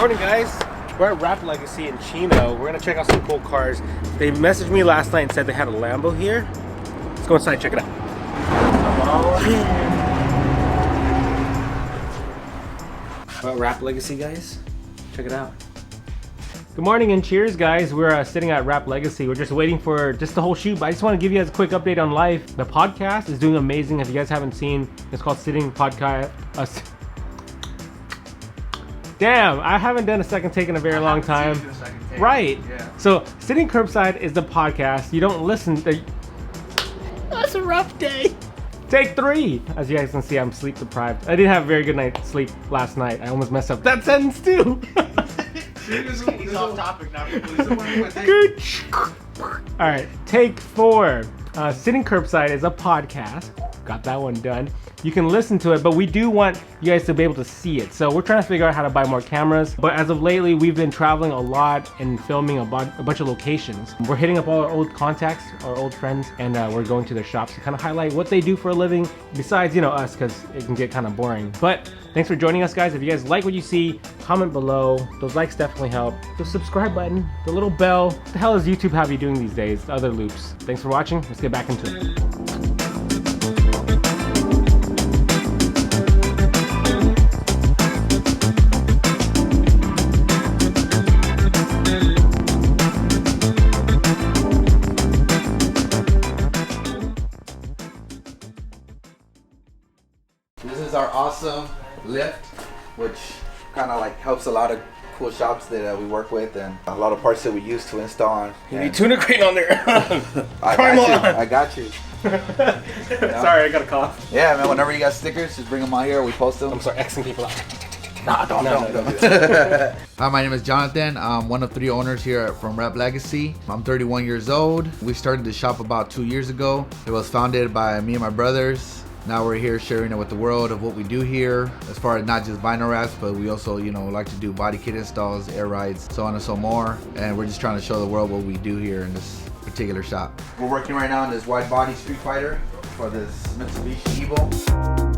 Morning, guys. We're at Wrap Legacy in Chino. We're gonna check out some cool cars. They messaged me last night and said they had a Lambo here. Let's go inside and check it out. We're at Wrap Legacy, guys. Check it out. Good morning and cheers, guys. We're sitting at Wrap Legacy. We're just waiting for just the whole shoot, but I just want to give you guys a quick update on life. The podcast is doing amazing. If you guys haven't seen, it's called Sitting Podcast. Damn, I haven't done a second take in a very long time. Right. Yeah. So, Sitting Curbside is the podcast. You don't listen to... That's a rough day. Take 3. As you guys can see, I'm sleep deprived. I didn't have a very good night's sleep last night. I almost messed up that sentence too. He's off topic now. Good. All right, take 4. Sitting Curbside is a podcast. Got that one done. You can listen to it, but we do want you guys to be able to see it. So we're trying to figure out how to buy more cameras. But as of lately, we've been traveling a lot and filming a bunch of locations. We're hitting up all our old contacts, our old friends, and we're going to their shops to kind of highlight what they do for a living. Besides, you know, us, because it can get kind of boring. But thanks for joining us, guys. If you guys like what you see, comment below. Those likes definitely help. The subscribe button, the little bell. What the hell does YouTube have you doing these days? The other loops. Thanks for watching. Let's get back into it. This is our awesome lift, which kind of like helps a lot of cool shops that we work with and a lot of parts that we use to install. You need tuna crane on there. I got you. Sorry, I got a cough. Yeah, man, whenever you got stickers, just bring them out here. We post them. I'm sorry, Xing people out. Nah, don't. Hi, my name is Jonathan. I'm one of 3 owners here from Wrap Legacy. I'm 31 years old. We started the shop about 2 years ago. It was founded by me and my brothers. Now we're here sharing it with the world of what we do here, as far as not just vinyl wraps, but we also, you know, like to do body kit installs, air rides, so on and so more. And we're just trying to show the world what we do here in this particular shop. We're working right now on this wide body Street Fighter for this Mitsubishi Evo.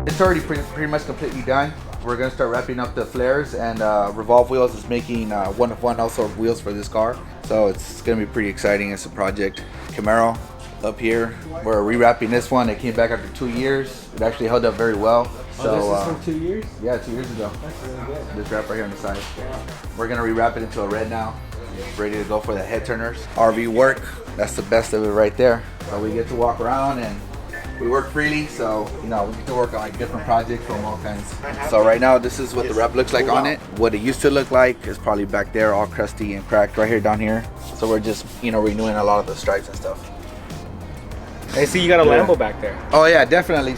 It's already pretty much completely done. We're gonna start wrapping up the flares, and Revolve Wheels is making one-of-one also wheels for this car. So it's gonna be pretty exciting. It's a project. Camaro up here. We're rewrapping this one. It came back after 2 years. It actually held up very well. So this is from 2 years? Yeah, 2 years ago. That's really good. This wrap right here on the side. We're gonna rewrap it into a red now. Ready to go for the head turners. RV work. That's the best of it right there. So we get to walk around and we work freely, so you know we get to work on like different projects from all kinds. So right now, this is what the wrap looks like on it. What it used to look like is probably back there, all crusty and cracked right here down here. So we're just, you know, renewing a lot of the stripes and stuff. I see you got a Lambo back there. Oh yeah, definitely.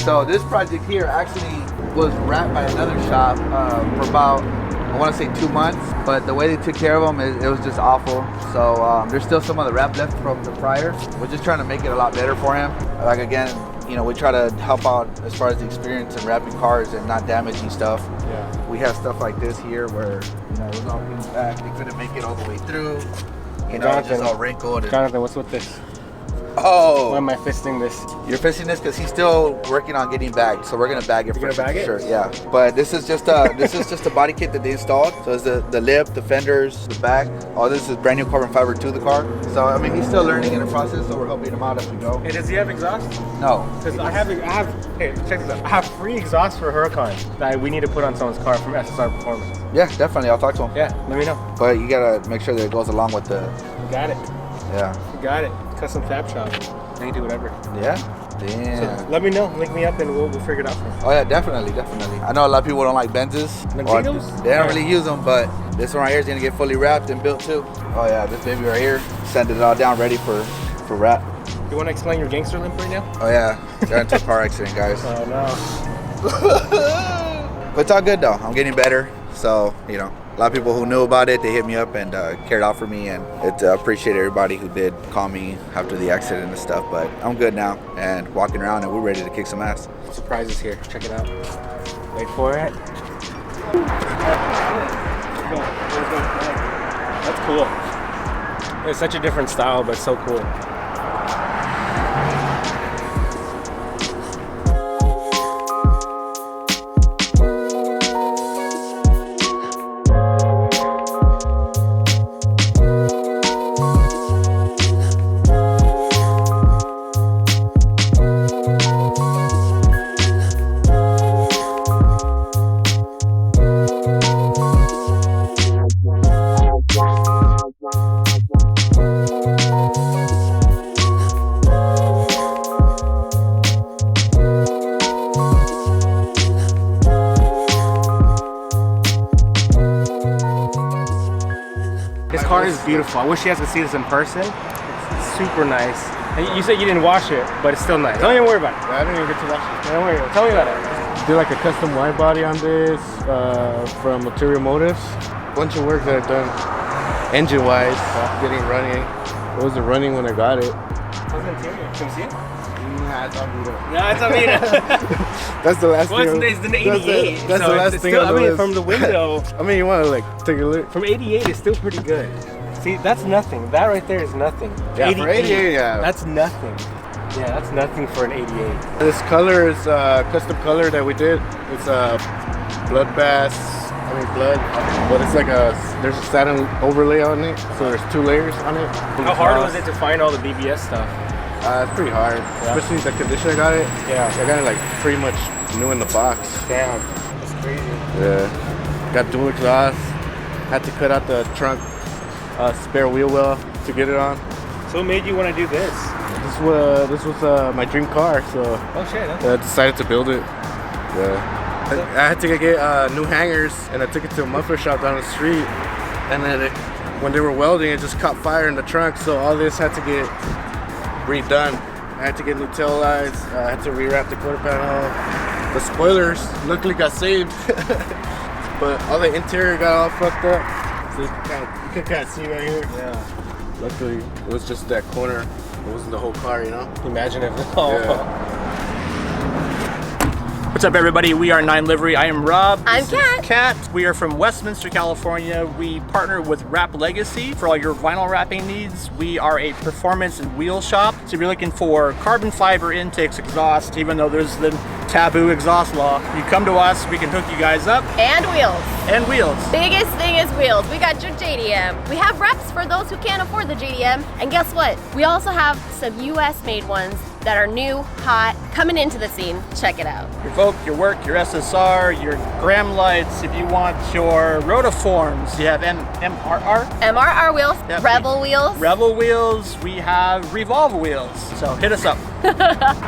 So this project here actually was wrapped by another shop for about, I want to say 2 months, but the way they took care of them, it was just awful. So there's still some of the wrap left from the prior. We're just trying to make it a lot better for him. Like again, you know, we try to help out as far as the experience in wrapping cars and not damaging stuff. Yeah. We have stuff like this here where, you know, it was all pinned back. They couldn't make it all the way through. You know, it's just all wrinkled. Jonathan, what's with this? Oh. Why am I fisting this? You're fixing this because he's still working on getting bagged, so we're gonna bag it. You're gonna bag it? Sure, yeah. But this is just a body kit that they installed. So it's the lip, the fenders, the back. All this is brand new carbon fiber to the car. So I mean, he's still learning in the process, so we're helping him out as we go. Hey, does he have exhaust? No, Because I have, hey, check this out. I have free exhaust for Huracan that we need to put on someone's car from SSR Performance. yeah, definitely. I'll talk to him. Yeah, let me know. But you gotta make sure that it goes along with the. You got it. Yeah. You got it. Custom fab shop. They can do whatever. Yeah. Damn. So let me know. Link me up and we'll figure it out for you. Oh yeah, definitely. I know a lot of people don't like Benzes. Or Benzinos? they don't really use them, but this one right here is gonna get fully wrapped and built too. Oh yeah, this baby right here, sending it all down ready for wrap. You want to explain your gangster limp right now? Oh yeah, got into a car accident, guys. Oh no. But it's all good though. I'm getting better. So a lot of people who knew about it, they hit me up and cared out for me, and I appreciate everybody who did call me after the accident and stuff. But I'm good now and walking around, and we're ready to kick some ass. Surprise is here. Check it out. Wait for it. That's cool. It's such a different style, but so cool. This car is beautiful. I wish you guys could see this in person. It's super nice. And you said you didn't wash it, but it's still nice. Don't even worry about it. I didn't even get to watch it. Don't worry. Tell me about it. Did like a custom wide body on this from Material Motives. Bunch of work that I've done engine wise, getting running. It wasn't running when I got it. How's the interior? Can you see it? Nah, it's on me. No, it's on me. That's the last Well, thing. it's an 88. That's so the last it's thing still, on the I mean, list. from the window, I mean, you want to like take a look. from 88 is still pretty good. See, that's nothing. That right there is nothing. Yeah, for 88, yeah. That's nothing. Yeah, that's nothing for an 88. This color is custom color that we did. It's a blood, but it's like there's a satin overlay on it, so there's 2 layers on it. How hard was it to find all the BBS stuff? It's pretty hard, especially the condition I got it. Yeah. I got it like pretty much new in the box. Damn, that's crazy. Yeah. Got dual exhaust. Had to cut out the trunk spare wheel well to get it on. So what made you want to do this? This was my dream car, so Oh shit. I decided to build it. Yeah. I had to get new hangers, and I took it to a muffler shop down the street, and then when they were welding, it just caught fire in the trunk, so all this had to get redone. I had to get new tail lights, I had to rewrap the quarter panel. The spoilers luckily got saved, but all the interior got all fucked up. So you can kind of see right here. Yeah. Luckily, it was just that corner. It wasn't the whole car, you know? Imagine if. Yeah. What's up, everybody? We are 9 Livery. I am Rob. I'm This is Kat. We are from Westminster, California. We partner with Wrap Legacy for all your vinyl wrapping needs. We are a performance and wheel shop. So if you're looking for carbon fiber intakes, exhaust, even though there's the taboo exhaust law, you come to us, we can hook you guys up. And wheels. And wheels. Biggest thing is wheels. We got your JDM. We have reps for those who can't afford the JDM. And guess what? We also have some US made ones that are new, hot, coming into the scene. Check it out. Your Vogue, your Work, your SSR, your Gram lights. If you want your rotiforms, you have MRR. MRR wheels, Yep. Rebel wheels. Rebel wheels. We have Revolve wheels. So hit us up.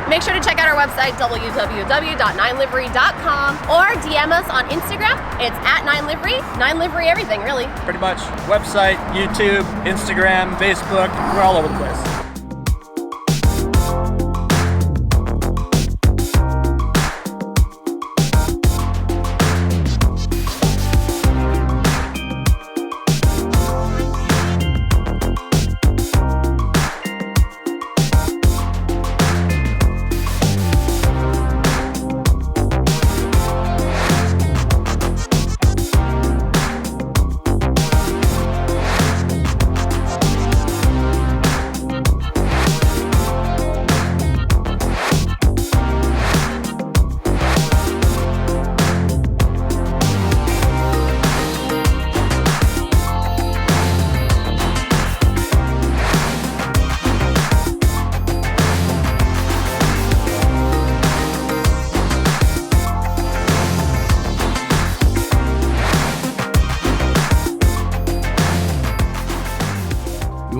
Make sure to check out our website, www.9livery.com, or DM us on Instagram. It's @9livery. 9livery everything, really. Pretty much. Website, YouTube, Instagram, Facebook. We're all over the place.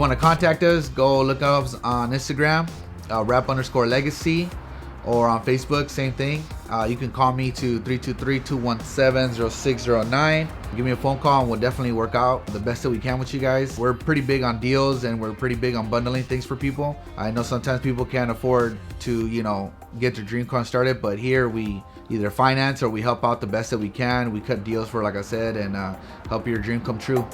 want to contact us, go look us on Instagram, wrap_legacy, or on Facebook, same thing. You can call me to 323-217-0609. Give me a phone call and we'll definitely work out the best that we can with you guys. We're pretty big on deals and we're pretty big on bundling things for people. I know sometimes people can't afford to, get their dream car started, but here we either finance or we help out the best that we can. We cut deals for, like I said, and help your dream come true.